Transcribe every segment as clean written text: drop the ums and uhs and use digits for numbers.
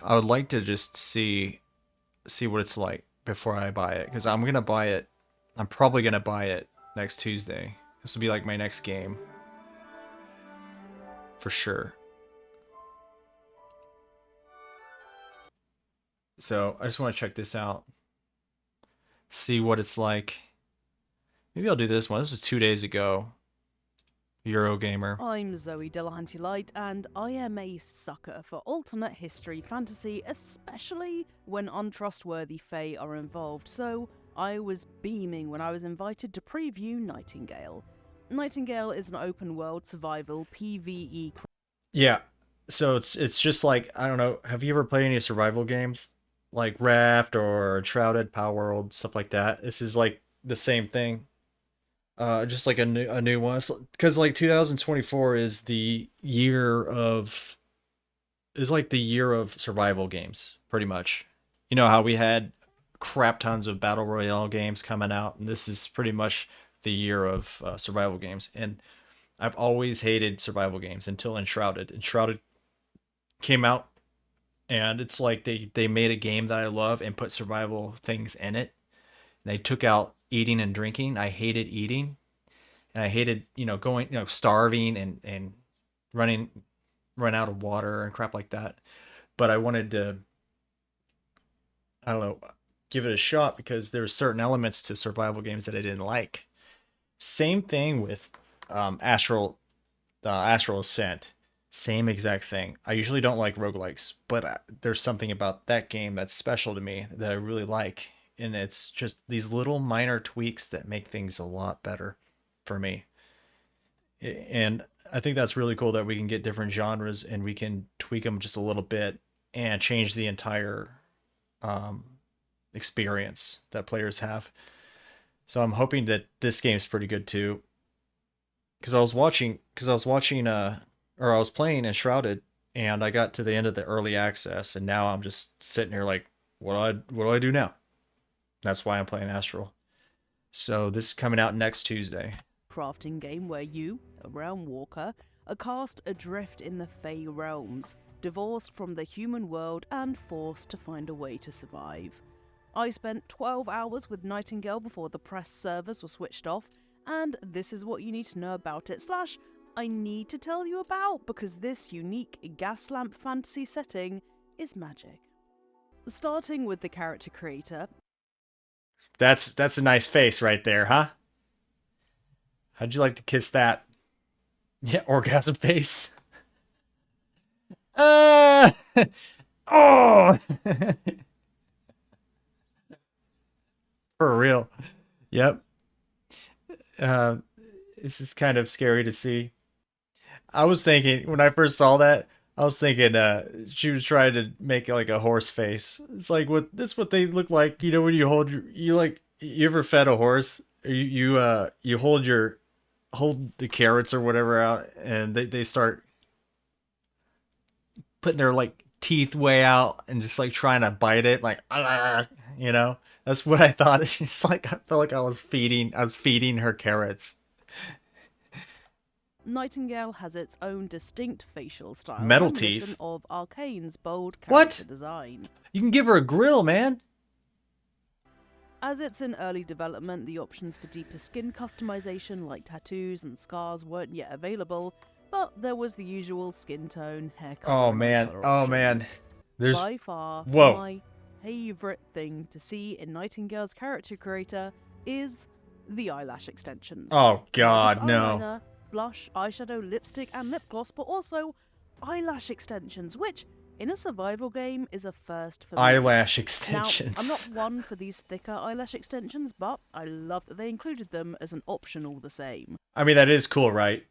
I would like to just see what it's like before I buy it, because I'm gonna buy it. I'm probably gonna buy it next Tuesday. This will be like my next game for sure. So I just want to check this out, see what it's like. Maybe I'll do this one. This was 2 days ago. Eurogamer. I'm Zoe Delahanty Light, and I am a sucker for alternate history fantasy, especially when untrustworthy fae are involved, so I was beaming when I was invited to preview Nightingale. Nightingale is an open world survival PvE. Yeah. So it's just like, I don't know. Have you ever played any survival games like Raft or Shrouded, Power World, stuff like that? This is like the same thing. Just like a new one. Because like 2024 is like the year of survival games, pretty much. You know how we had crap tons of battle royale games coming out, and this is pretty much the year of survival games. And I've always hated survival games until Enshrouded. Enshrouded came out, and it's like they made a game that I love and put survival things in it. And they took out eating and drinking. I hated eating, and I hated going starving and running run out of water and crap like that. But I wanted to, I don't know, give it a shot because there were certain elements to survival games that I didn't like. Same thing with Astral Ascent. Same exact thing. I usually don't like roguelikes, but there's something about that game that's special to me that I really like. And it's just these little minor tweaks that make things a lot better for me. And I think that's really cool that we can get different genres and we can tweak them just a little bit and change the entire um, experience that players have. So I'm hoping that this game's pretty good too. Because I was playing Enshrouded, and I got to the end of the early access, and now I'm just sitting here like, what do I do now? That's why I'm playing Astral. So this is coming out next Tuesday. Crafting game where you, a realm walker, are cast adrift in the Fey realms, divorced from the human world and forced to find a way to survive. I spent 12 hours with Nightingale before the press servers were switched off, and this is what you need to know about it, / I need to tell you about, because this unique gas lamp fantasy setting is magic. Starting with the character creator. That's a nice face right there, huh? How'd you like to kiss that? Yeah, orgasm face. Uh, oh, for real. Yep. Uh, this is kind of scary to see. I was thinking when I first saw that, I was thinking she was trying to make like a horse face. It's like what that's what they look like. You know when you hold you like you ever fed a horse? You hold the carrots or whatever out, and they start putting their like teeth way out and just like trying to bite it like "Ah," you know. That's what I thought. It's like I felt like I was feeding her carrots. Nightingale has its own distinct facial style, Metal reminiscent teeth. of Arcane's bold character What? design. You can give her a grill, man. As it's in early development, the options for deeper skin customization like tattoos and scars weren't yet available, but there was the usual skin tone, hair color, Oh and eye man. color Oh options. man. There's By far, whoa. my favourite thing to see in Nightingale's character creator is the eyelash extensions. Oh Not just god, no. eyeliner, blush, eyeshadow, lipstick, and lip gloss, but also eyelash extensions, which, in a survival game, is a first for me. Eyelash Now, I'm not extensions. one for these thicker eyelash extensions, but I love that they included them as an option all the same. I mean that is cool, right?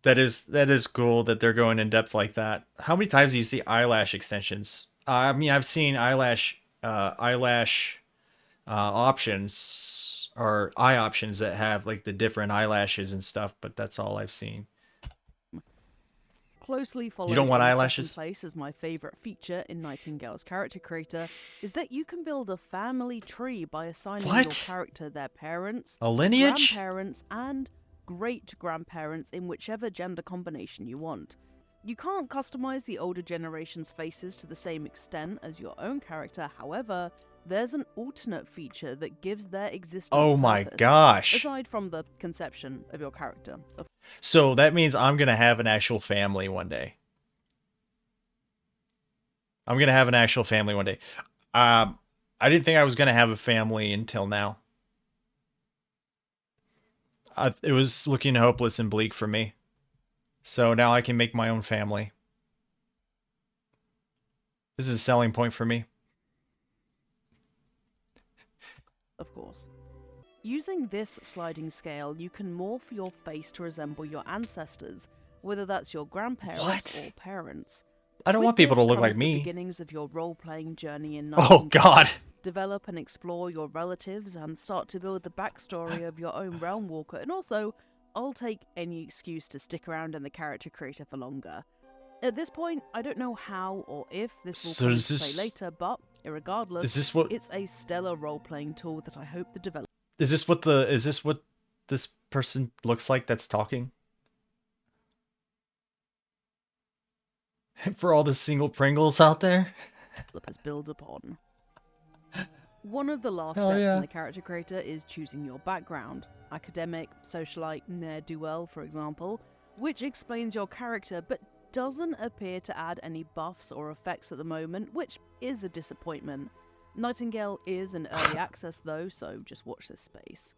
That is cool that they're going in depth like that. How many times do you see eyelash extensions? I mean, I've seen eyelash options or eye options that have like the different eyelashes and stuff, but that's all I've seen. Closely You don't following want in second eyelashes? place as my favourite feature in Nightingale's character creator is that you can build a family tree by assigning your What? character their parents, A lineage? grandparents, and great grandparents in whichever gender combination you want. You can't customize the older generation's faces to the same extent as your own character, however, there's an alternate feature that gives their existence Oh my purpose, gosh. aside from the conception of your character. So that means I'm going to have an actual family one day. I'm going to have an actual family one day. I didn't think I was going to have a family until now. It was looking hopeless and bleak for me. So now I can make my own family. This is a selling point for me. Of course. Using this sliding scale, you can morph your face to resemble your ancestors, whether that's your grandparents or parents. I don't With want people to this look comes like the me. beginnings of your role-playing journey in Oh Nightingale. God. Develop and explore your relatives and start to build the backstory of your own realm walker. And also, I'll take any excuse to stick around in the character creator for longer. At this point, I don't know how or if this will So come is into play this- later, but regardless, Is this what it's a stellar role-playing tool that I hope the developers is this what this person looks like that's talking? For all the single Pringles out there? build upon. One of the last Hell steps yeah. in the character creator is choosing your background. Academic, socialite, ne'er-do-well, for example, which explains your character but doesn't appear to add any buffs or effects at the moment, which is a disappointment. Nightingale is in early access though, so just watch this space.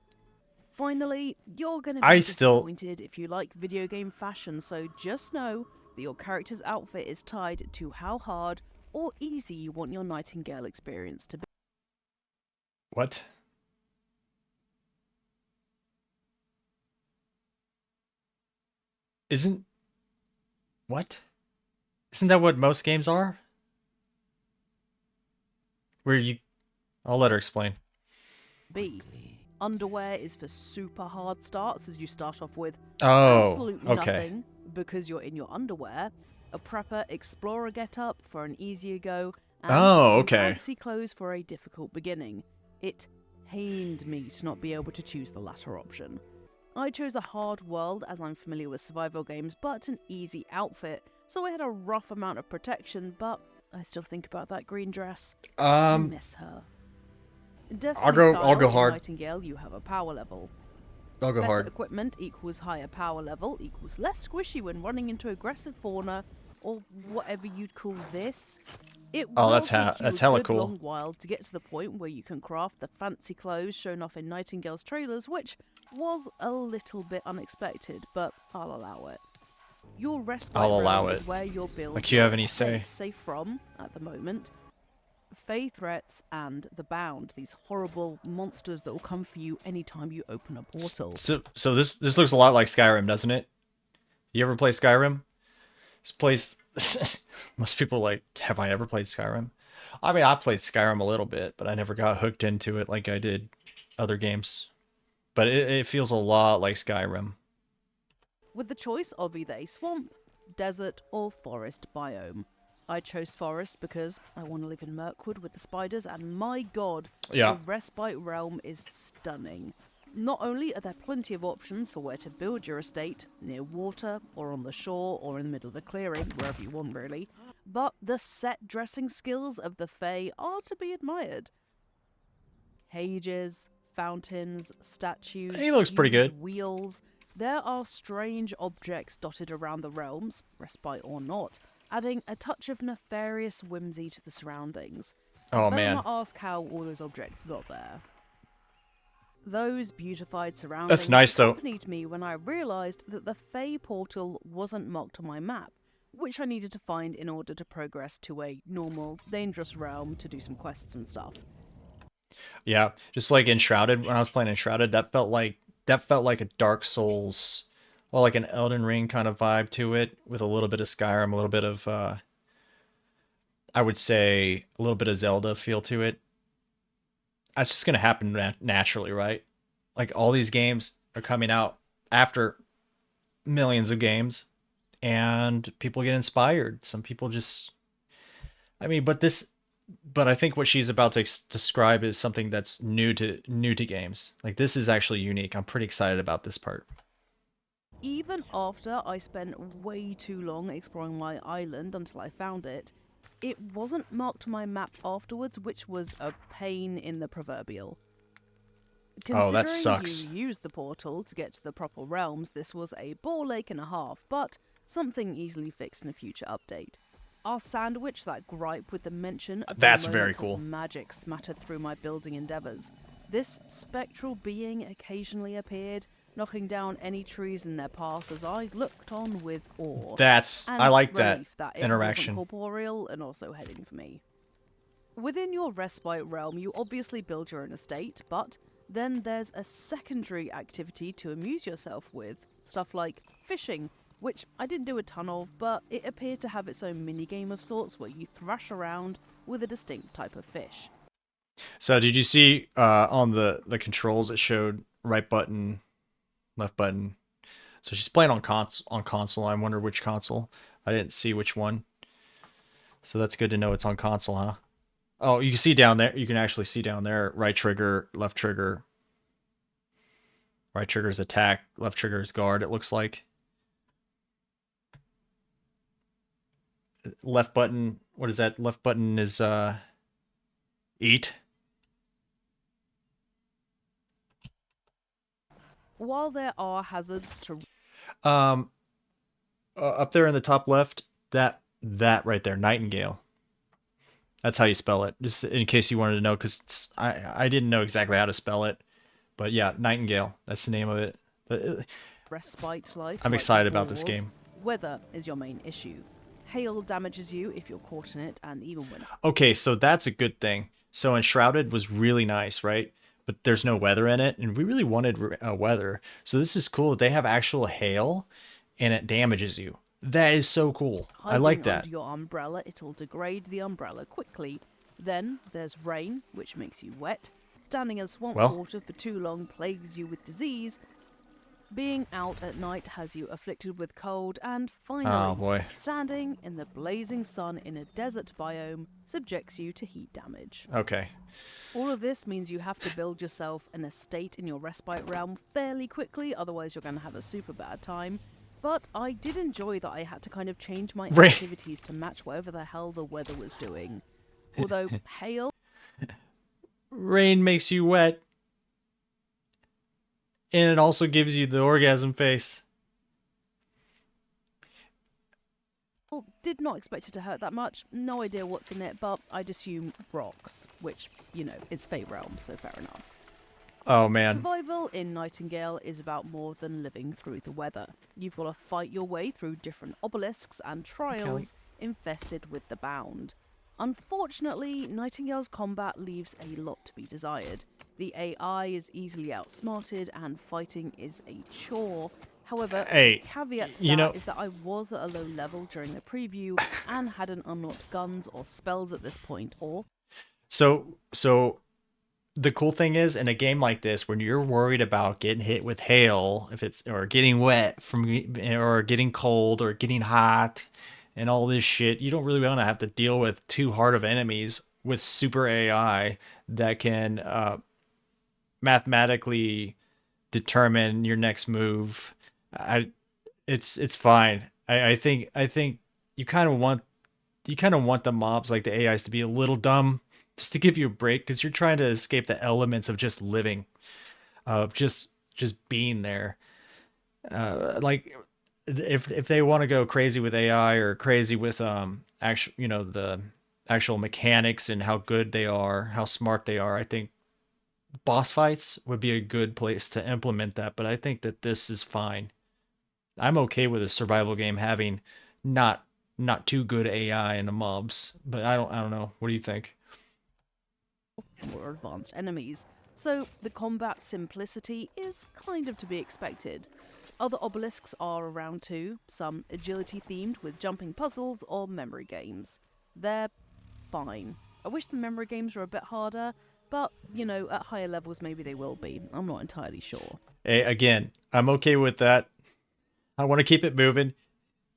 Finally, you're going to be disappointed if you like video game fashion, so just know that your character's outfit is tied to how hard or easy you want your Nightingale experience to be. What? What? Isn't that what most games are? I'll let her explain. B. Underwear is for super hard starts, as you start off with Okay. absolutely nothing because you're in your underwear. A prepper explorer getup for an easier go, and Okay. fancy clothes for a difficult beginning. It pained me to not be able to choose the latter option. I chose a hard world as I'm familiar with survival games, but an easy outfit, so I had a rough amount of protection, but I still think about that green dress. I miss her. I'll go hard. Nightingale, you have a power level. I'll go Better hard. equipment equals higher power level equals less squishy when running into aggressive fauna, or whatever you'd call this. It will that's take you that's a hella good cool. long while to get to the point where you can craft the fancy clothes shown off in Nightingale's trailers, which was a little bit unexpected, but I'll allow it. Your respite I'll allow realm it. is where you'll build Like you have your any say. estate safe from, at the moment, Fey threats and the Bound, these horrible monsters that will come for you anytime you open a portal. So this looks a lot like Skyrim, doesn't it? You ever play Skyrim? This place most people like, have I ever played Skyrim? I mean, I played Skyrim a little bit, but I never got hooked into it like I did other games. But it feels a lot like Skyrim. With the choice of either a swamp, desert, or forest biome. I chose forest because I want to live in Mirkwood with the spiders, and my god, Yeah. the respite realm is stunning. Not only are there plenty of options for where to build your estate, near water, or on the shore, or in the middle of a clearing, wherever you want really, but the set dressing skills of the Fae are to be admired. Cages, fountains, statues, He looks pretty huge good. wheels. There are strange objects dotted around the realms, respite or not, adding a touch of nefarious whimsy to the surroundings. Oh Better man. not ask how all those objects got there. Those beautified surroundings That's nice, though. accompanied me when I realised that the Fey portal wasn't marked on my map, which I needed to find in order to progress to a normal, dangerous realm to do some quests and stuff. Yeah, just like Enshrouded, when I was playing Enshrouded, that felt like a Dark Souls or like an Elden Ring kind of vibe to it, with a little bit of Skyrim, a little bit of I would say a little bit of Zelda feel to it. That's just gonna happen naturally, right? Like all these games are coming out after millions of games, and people get inspired. Some people just, I mean, but I think what she's about to describe is something that's new to games. Like this is actually unique. I'm pretty excited about this part. Even after I spent way too long exploring my island until I found it, it wasn't marked on my map afterwards, which was a pain in the proverbial. Oh, that Considering you sucks. used the portal to get to the proper realms, this was a ball ache and a half, but something easily fixed in a future update. I'll sandwich that gripe with the mention of the That's very moments of cool. magic smattered through my building endeavours. This spectral being occasionally appeared, knocking down any trees in their path as I looked on with awe, I and like that relief that it wasn't interaction. corporeal and also heading for me. Within your respite realm, you obviously build your own estate, but then there's a secondary activity to amuse yourself with. Stuff like fishing, which I didn't do a ton of, but it appeared to have its own minigame of sorts where you thrash around with a distinct type of fish. So did you see on the controls it showed right button, left button? So she's playing on console. I wonder which console. I didn't see which one. So that's good to know it's on console, huh? Oh, you can see down there. You can actually see down there. Right trigger, left trigger. Right trigger is attack. Left trigger is guard. It looks like. Left button. What is that? Left button is eat. While there are hazards to Um, up there in the top left, that right there, Nightingale. That's how you spell it. Just in case you wanted to know, because I didn't know exactly how to spell it, but yeah, Nightingale. That's the name of it. respite life, I'm like excited about this wars, game. weather is your main issue. Hail damages you if you're caught in it, and even when Okay, so that's a good thing. So Enshrouded was really nice, right? But there's no weather in it, and we really wanted weather. So this is cool. They have actual hail, and it damages you. That is so cool. I like hiding that. under your umbrella, it'll degrade the umbrella quickly. Then there's rain, which makes you wet. Standing in swamp Well, water for too long plagues you with disease. Being out at night has you afflicted with cold. And oh finally, boy. standing in the blazing sun in a desert biome subjects you to heat damage. Okay. All of this means you have to build yourself an estate in your respite realm fairly quickly, otherwise you're going to have a super bad time. But I did enjoy that I had to kind of change my Rain, activities to match whatever the hell the weather was doing. Although hail rain makes you wet, and it also gives you the orgasm face. did not expect it to hurt that much. No idea what's in it, but I'd assume rocks, which, it's Fey Realm, so fair enough. Oh man. Survival in Nightingale is about more than living through the weather. You've got to fight your way through different obelisks and trials infested with the bound. Unfortunately, Nightingale's combat leaves a lot to be desired. The AI is easily outsmarted and fighting is a chore. However, Hey, the caveat to you know, that is that I was at a low level during the preview and hadn't unlocked guns or spells at this point, or so the cool thing is in a game like this when you're worried about getting hit with hail if it's or getting wet from or getting cold or getting hot and all this shit, you don't really want to have to deal with too hard of enemies with super AI that can mathematically determine your next move. I it's fine. I think you kind of want the mobs like the AIs to be a little dumb just to give you a break because you're trying to escape the elements of just living, of just being there. Like if they want to go crazy with AI or crazy with actual the actual mechanics and how good they are, how smart they are, I think boss fights would be a good place to implement that. But I think that this is fine. I'm okay with a survival game having not not too good AI in the mobs, but I don't know. What do you think? more advanced enemies, so the combat simplicity is kind of to be expected. Other obelisks are around too, some agility themed with jumping puzzles or memory games. They're fine. I wish the memory games were a bit harder, but, at higher levels maybe they will be. I'm not entirely sure. Hey, again, I'm okay with that. I want to keep it moving.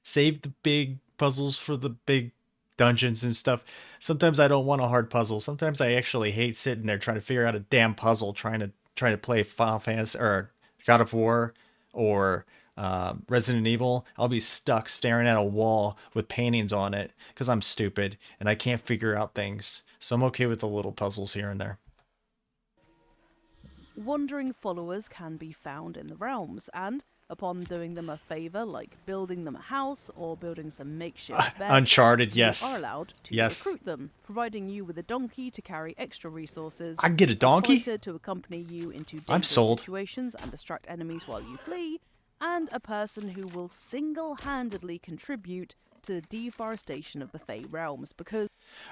Save the big puzzles for the big dungeons and stuff. Sometimes I don't want a hard puzzle. Sometimes I actually hate sitting there trying to figure out a damn puzzle, trying to play Final Fantasy or God of War or Resident Evil, I'll be stuck staring at a wall with paintings on it because I'm stupid and I can't figure out things. So I'm okay with the little puzzles here and there. Wandering followers can be found in the realms, and upon doing them a favour, like building them a house or building some makeshift beds, Uncharted, you are yes. allowed to Yes. recruit them, providing you with a donkey to carry extra resources, I can get a a donkey? fighter to accompany you into I'm dangerous sold. situations and distract enemies while you flee, and a person who will single-handedly contribute to the deforestation of the Fey realms, because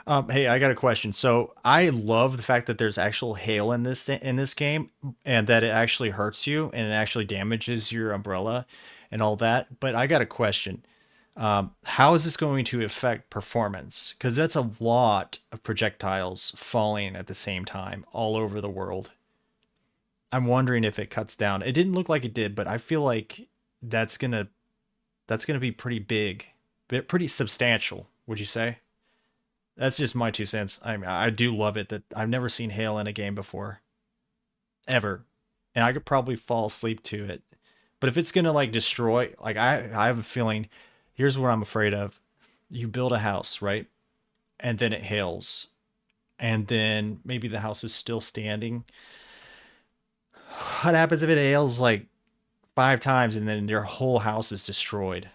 Hey, I got a question. So I love the fact that there's actual hail in this game, and that it actually hurts you and it actually damages your umbrella and all that. But I got a question. How is this going to affect performance? Because that's a lot of projectiles falling at the same time all over the world. I'm wondering if it cuts down. It didn't look like it did, but I feel like that's gonna that's gonna be pretty big, pretty substantial. Would you say? That's just my 2 cents. I mean, I do love it that I've never seen hail in a game before, ever, and I could probably fall asleep to it. But if it's gonna like destroy, like I have a feeling. Here's what I'm afraid of: you build a house, right, and then it hails, and then maybe the house is still standing. What happens if it hails like 5 times and then your whole house is destroyed?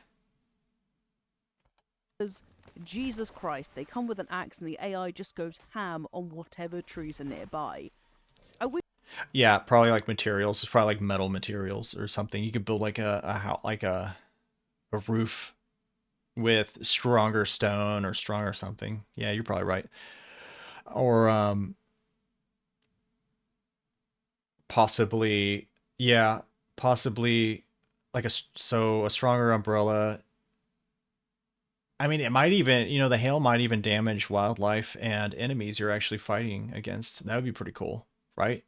Jesus Christ, they come with an axe and the AI just goes ham on whatever trees are nearby. I wish Yeah, probably like materials. It's probably like metal materials or something. You could build like a house, like a roof with stronger stone or stronger something. Yeah, you're probably right. Or possibly, yeah, possibly like a stronger umbrella. I mean, it might even, the hail might even damage wildlife and enemies you're actually fighting against. That would be pretty cool, right?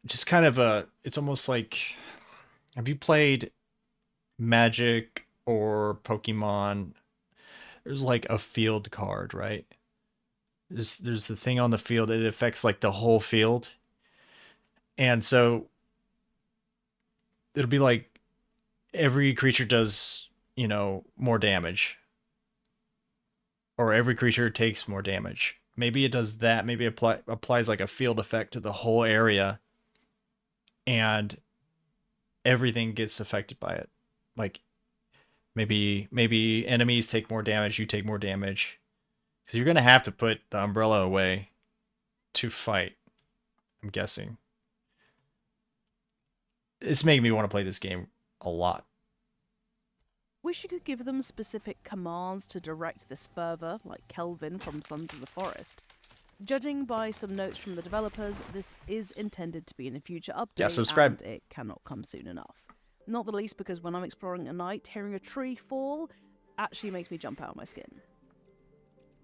Just kind of it's almost like, have you played Magic or Pokemon? There's like a field card, right? There's the thing on the field, it affects like the whole field. And so it'll be like every creature does, more damage. Or every creature takes more damage. Maybe it does that. Maybe it applies like a field effect to the whole area, and everything gets affected by it. Like maybe enemies take more damage, you take more damage. Because you're gonna have to put the umbrella away to fight, I'm guessing. It's making me want to play this game a lot. wish you could give them specific commands to direct this further, like Kelvin from Sons of the Forest. Judging by some notes from the developers, this is intended to be in a future update, Yeah, subscribe. and it cannot come soon enough. Not the least because when I'm exploring at night, hearing a tree fall actually makes me jump out of my skin.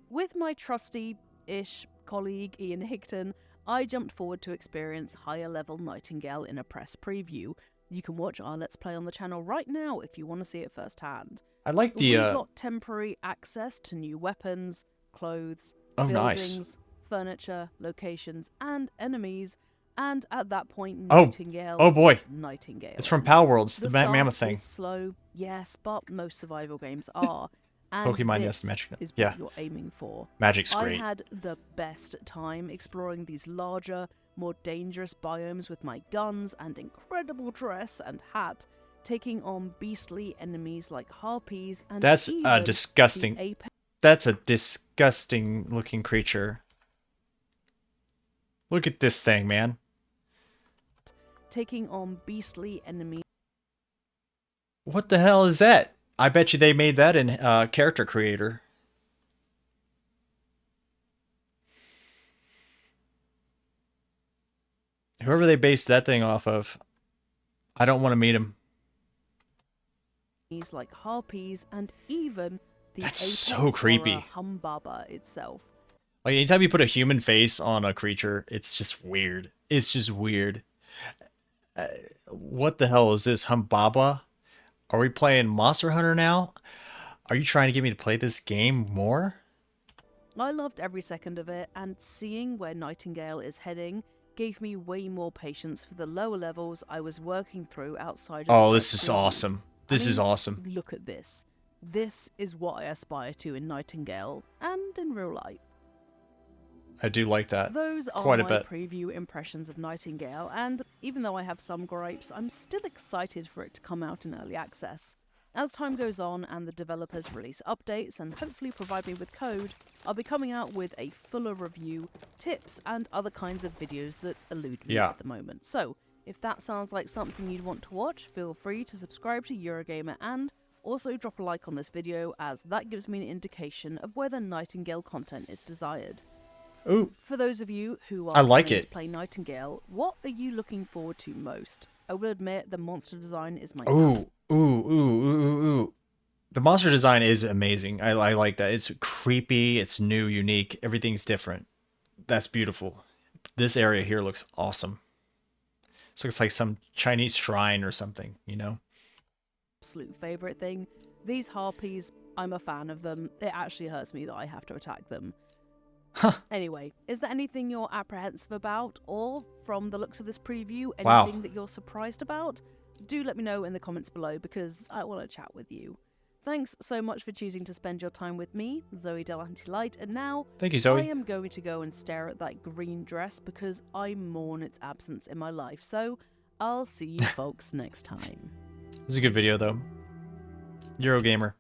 With my trusty-ish colleague Ian Higton, I jumped forward to experience higher level Nightingale in a press preview. You can watch our Let's Play on the channel right now if you want to see it firsthand. I like We the got temporary access to new weapons, clothes, oh nice. buildings, furniture, locations, and enemies, and at that point Oh. Nightingale Oh boy. is Nightingale. It's from Power World. It's the start mammoth thing. is slow, yes, but most survival games are. And Pokemon, this yes, Magic. is Yeah. what you're aiming for. Magic's I great. had the best time exploring these larger, more dangerous biomes with my guns and incredible dress and hat, taking on beastly enemies like harpies and That's even disgusting. the apex That's a disgusting looking creature. Look at this thing, man. taking on beastly enemies What the hell is that? I bet you they made that in Character Creator. Whoever they based that thing off of, I don't want to meet him. like harpies and even the That's apex so creepy. horror Humbaba itself. Like anytime you put a human face on a creature, it's just weird. It's just weird. What the hell is this, Humbaba? Are we playing Monster Hunter now? Are you trying to get me to play this game more? I loved every second of it, and seeing where Nightingale is heading gave me way more patience for the lower levels I was working through outside of the Oh, first this is preview. awesome. This is awesome. Look at this. This is what I aspire to in Nightingale and in real life. I do like that. Those are Quite a my bit. preview impressions of Nightingale, and even though I have some gripes, I'm still excited for it to come out in early access. As time goes on and the developers release updates and hopefully provide me with code, I'll be coming out with a fuller review, tips, and other kinds of videos that elude me at the moment. So, if that sounds like something you'd want to watch, feel free to subscribe to Eurogamer and also drop a like on this video, as that gives me an indication of whether Nightingale content is desired. Ooh. For those of you who are I like planning it. to play Nightingale, what are you looking forward to most? I will admit the monster design is my Ooh. The monster design is amazing. I like that. It's creepy, it's new, unique, everything's different. That's beautiful. This area here looks awesome. This looks like some Chinese shrine or something, you know? absolute favourite thing. These harpies, I'm a fan of them. It actually hurts me that I have to attack them. Huh. Anyway, is there anything you're apprehensive about, or from the looks of this preview, Wow. anything that you're surprised about? Do let me know in the comments below, because I want to chat with you. Thanks so much for choosing to spend your time with me, Zoe Delanthe-Light, and now Thank you, Zoe. I am going to go and stare at that green dress because I mourn its absence in my life. So I'll see you folks next time. This is a good video, though. Eurogamer.